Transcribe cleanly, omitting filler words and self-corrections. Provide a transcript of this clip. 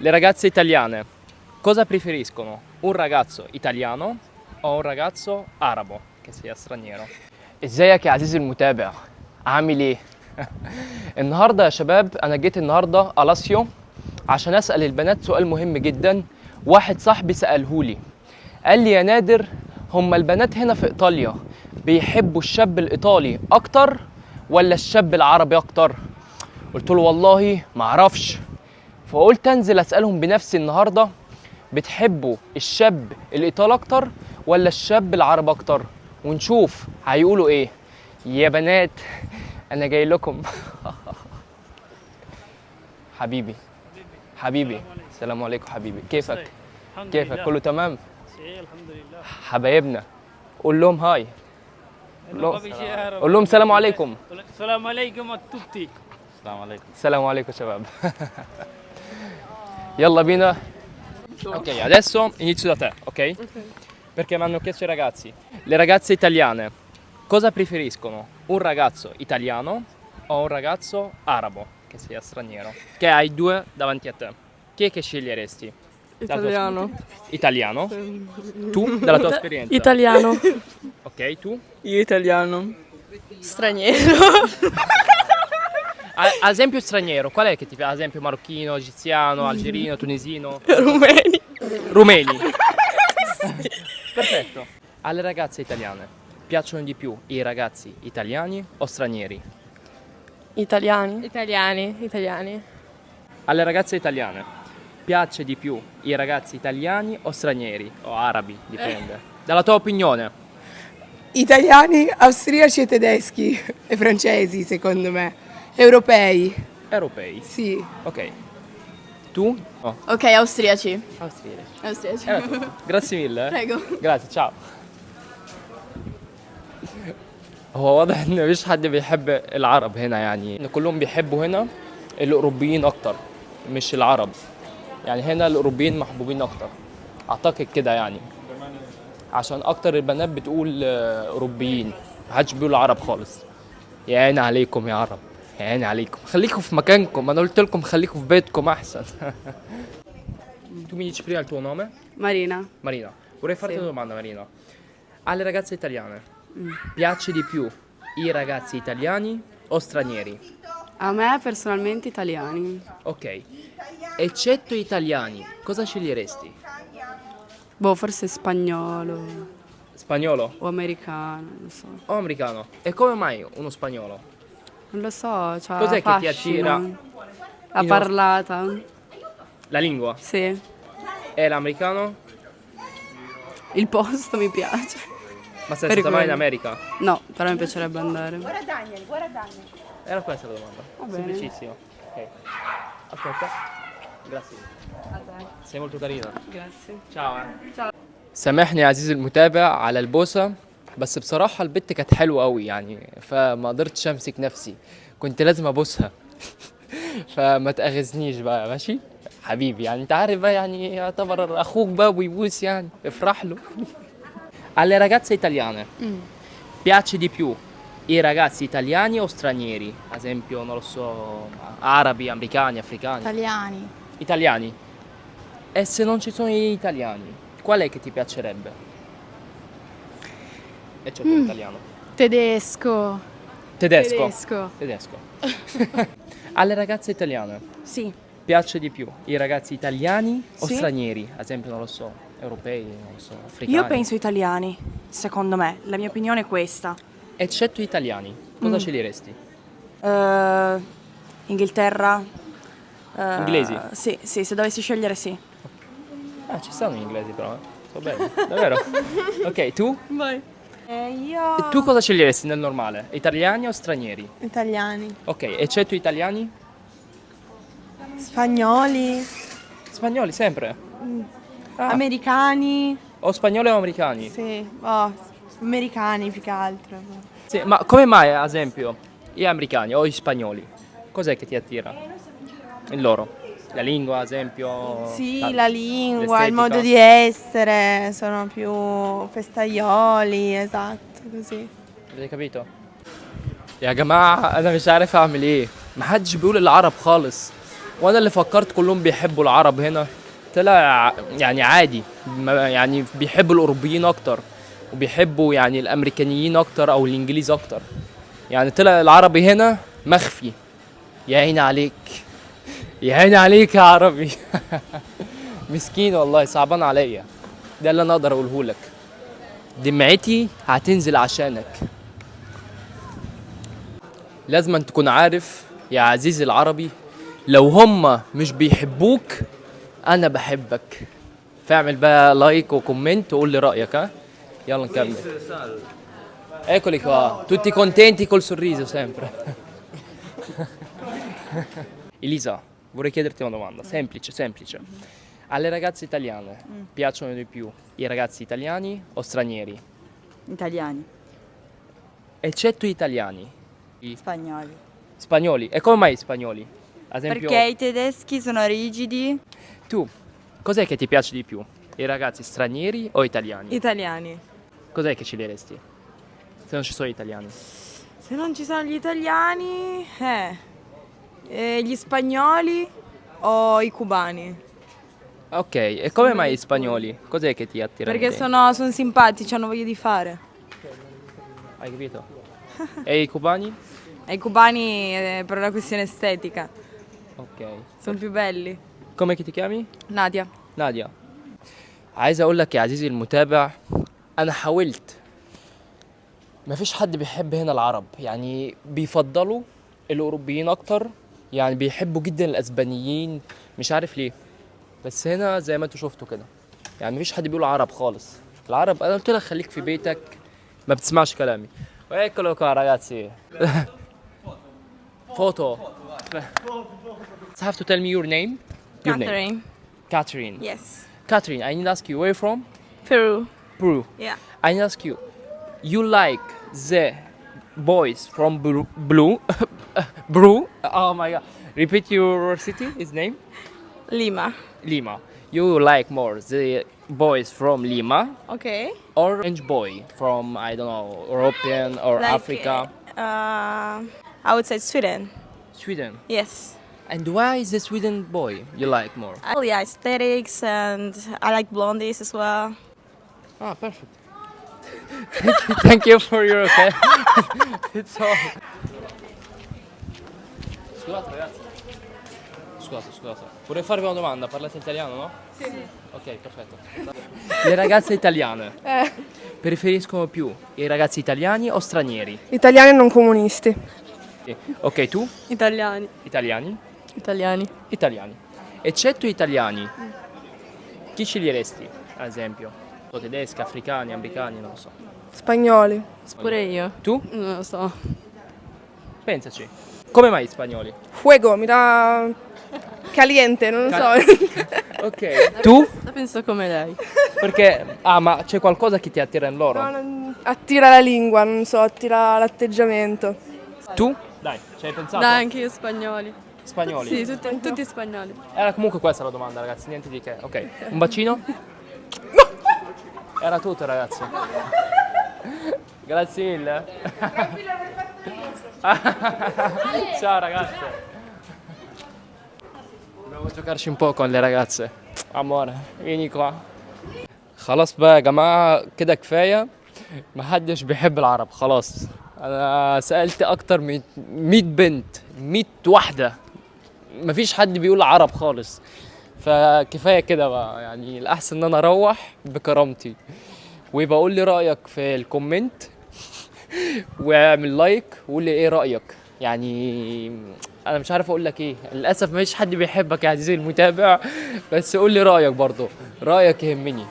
Le ragazze italiane cosa preferiscono? Un ragazzo italiano o un ragazzo arabo che sia straniero? ازيك يا عزيزي المتابع؟ عامل ايه؟ النهارده يا شباب انا جيت النهارده الاسيو عشان اسال البنات سؤال مهم جدا. واحد صاحبي سالهولي قال لي يا نادر، هما البنات هنا في ايطاليا بيحبوا الشاب الايطالي اكتر ولا الشاب العربي اكتر؟ قلت له والله ما اعرفش، فقلت انزل اسالهم بنفسي النهارده بتحبوا الشاب الايطالي اكتر ولا الشاب العربي اكتر، ونشوف هيقولوا ايه. يا بنات انا جاي لكم. حبيبي حبيبي السلام عليكم حبيبي، كيفك؟ كيفك؟ كله تمام؟ الحمد لله. حبايبنا قول لهم هاي، قول لهم سلام عليكم. السلام عليكم a tutti. السلام عليكم. السلام عليكم شباب. Yalla bina. Ok, adesso inizio da te, ok? Perché mi hanno chiesto i ragazzi. Le ragazze italiane cosa preferiscono? Un ragazzo italiano o un ragazzo arabo che sia straniero? Che hai due davanti a te. Chi è che sceglieresti? Italiano. Italiano? Tu, dalla tua esperienza? Italiano. Ok, tu? Io italiano. Straniero. Ad esempio straniero, qual è che ti piace? Ad esempio marocchino, egiziano, algerino, tunisino? Rumeni. Rumeni. Perfetto. Alle ragazze italiane piacciono di più i ragazzi italiani o stranieri? Italiani. Italiani. Alle ragazze italiane piace di più i ragazzi italiani o stranieri o arabi, dipende. Dalla tua opinione. Italiani, austriaci e tedeschi e francesi, secondo me. Europei, Europei. sì. Ok. Tu? Oh. Ok, austriaci. Austriaci. Era tu. Grazie mille. Prego. Grazie ciao. هو واضح ان مفيش حد بيحب العرب هنا، يعني ان كلهم بيحبوا هنا الاوروبيين اكتر مش العرب. يعني هنا الاوروبيين محبوبين اكتر اعتقد كده، يعني عشان اكتر البنات بتقول اوروبيين، محدش بيقول عرب خالص. يا عيني عليكم يا عرب، يا عيني عليكم، خليكم في مكانكم، انا قلت لكم خليكم في بيتكم احسن. Tu mi dici prima il tuo nome? Marina. Marina, vorrei farti una domanda Marina. Alle ragazze italiane piace di più i ragazzi italiani o stranieri? A me personalmente italiani. Ok, eccetto italiani, cosa sceglieresti? Boh, forse spagnolo Spagnolo o americano, non so. o americano? E come mai uno spagnolo? Non lo so, cioè Cos'è che ti fascino. attira? La In- parlata. La lingua? Sì. E l'americano? Il posto mi piace. Ma sei Per stata mai in quello. America? No, però mi piacerebbe andare. Era questa la domanda. bene. Semplicissimo. Ok. Aspetta. Grazie. sei molto carina. Grazie. ciao. سامحني يا عزيزي المتابع على البوسة، بس بصراحة البت كانت حلوة قوي يعني، فما قدرتش امسك نفسي، كنت لازم ابوسها. فما تأخذنيش بقى ماشي حبيبي، يعني انت عارف بقى، يعني يعتبر اخوك بقى ويبوس، يعني افرح له. Alle ragazze italiane piace di più i ragazzi italiani o stranieri? Ad esempio, non lo so, arabi, americani, africani. Italiani. Italiani. E se non ci sono gli italiani, qual è che ti piacerebbe? E c'è l'italiano. Tedesco. Tedesco. Tedesco. Alle ragazze italiane Sì. piace di più i ragazzi italiani o Sì. stranieri? Ad esempio, non lo so, europei, non lo so, africani. Io penso italiani, secondo me. La mia opinione è questa. Eccetto italiani, cosa sceglieresti? Inghilterra. Inglesi? Sì, se dovessi scegliere sì. Ah, ci stanno gli inglesi però, so bene, davvero. Ok, tu? Vai. Io... E tu cosa sceglieresti nel normale? Italiani o stranieri? Italiani. Ok, eccetto italiani? Spagnoli. Spagnoli sempre? Ah, Americani. o spagnoli o americani? Sì, americani più che altro. Sì, ma come mai, ad esempio, gli americani o gli spagnoli? Cos'è che ti attira? Il loro? La lingua, ad esempio? Sì, la lingua, l'estetica? il modo di essere, sono più festaioli, esatto, così. Avete capito؟ يا جماعة أنا مش عارف أعمل إيه، محدش بيقول العرب خالص. وانا اللي فكرت كلهم بيحبوا العرب هنا، طلع يعني عادي، يعني بيحبوا الاوروبيين اكتر، وبيحبوا يعني الامريكانيين اكتر او الانجليز اكتر. يعني طلع العربي هنا مخفي. يا عيني عليك، يا عيني عليك يا عربي. مسكين والله، صعبان عليا. ده اللي انا اقدر اقوله لك، دمعتي هتنزل عشانك. لازم أن تكون عارف يا عزيزي العربي، لو هم مش بيحبوك انا بحبك. فاعمل بقى لايك وكومنت وقول لي رايك. ها يلا نكمل. Eccoli qua, tutti contenti col sorriso sempre. Elisa, vorrei chiederti una domanda, semplice, semplice. Alle ragazze italiane piacciono di più i ragazzi italiani o stranieri? Italiani, Eccetto gli italiani. I spagnoli. spagnoli. E come mai spagnoli? Ad esempio, Perché i tedeschi sono rigidi. tu, cos'è che ti piace di più? I ragazzi stranieri o italiani? Italiani. Cos'è che ci diresti? Se non ci sono italiani. Se non ci sono gli italiani, gli spagnoli o i cubani. Ok, e come mai gli spagnoli? Cos'è che ti attira? Perché in te? sono simpatici, hanno voglia di fare. Hai capito? E i cubani? E i cubani per una questione estetica, Ok. sono più belli. كم ti chiami؟ Nadia. نادية. عايز اقول لك يا عزيزي المتابع، انا حاولت. مفيش حد بيحب هنا العرب، يعني بيفضلوا الاوروبيين اكتر، يعني بيحبوا جدا الاسبانيين، مش عارف ليه. بس هنا زي ما انتوا شفتوا كده، يعني مفيش حد بيقول عرب خالص. العرب انا قلت لك خليك في بيتك، ما بتسمعش كلامي. Eccolo qua ragazzi. Photo. You have to tell me your name. Your name. Catherine. Catherine. Yes. Catherine, I need to ask you, where are you from? Peru. Peru. Yeah. I need to ask you, you like the boys from Blue? Blue? Oh my god. Repeat your city, his name? Lima. Lima. You like more the boys from Lima Okay. or Orange boy from, I don't know, European or Africa? I would say Sweden. Sweden. Yes. And why is the Sweden boy you like more? Yeah, aesthetics, and I like blondies as well. Ah, perfect. Thank you for your okay. It's all. Scusate ragazzi. Scusate. Vorrei farvi una domanda, parlate italiano, no? Sì. Ok, perfetto. Le ragazze italiane preferiscono più i ragazzi italiani o stranieri? Italiani non comunisti. Ok, tu? Italiani. Italiani? Italiani. Italiani. Eccetto italiani, chi ci diresti, ad esempio? Tedeschi, africani, americani, non lo so. Spagnoli. Pure io. Tu? Non lo so. Pensaci. Come mai spagnoli? Fuego, mi dà caliente, non lo so. Ok. Tu? La penso come lei. Perché... Ah, ma c'è qualcosa che ti attira in loro? No, attira la lingua, non so, attira l'atteggiamento. Tu? Dai, ci hai pensato? Dai, anche io spagnoli. Spagnoli? Sì, tutti spagnoli. Era comunque questa la domanda, ragazzi, niente di che. Ok, un bacino? Era tutto, ragazzi. Grazie mille. Ciao, ragazze. Dobbiamo giocarci un po' con le ragazze. Amore, vieni qua. خلاص بقى يا جماعة كده كفاية. محدش بيحب العرب خلاص. أنا سألت أكتر من 100 بنت، 100 واحدة. مفيش حد بيقول عرب خالص. فكفايه كده بقى، يعني الاحسن ان انا اروح بكرامتي. ويبقى قول لي رايك في الكومنت واعمل لايك وقول لي ايه رايك. يعني انا مش عارف اقول لك ايه، للاسف مفيش حد بيحبك يا عزيزي المتابع، بس قول لي رايك برضه، رايك يهمني.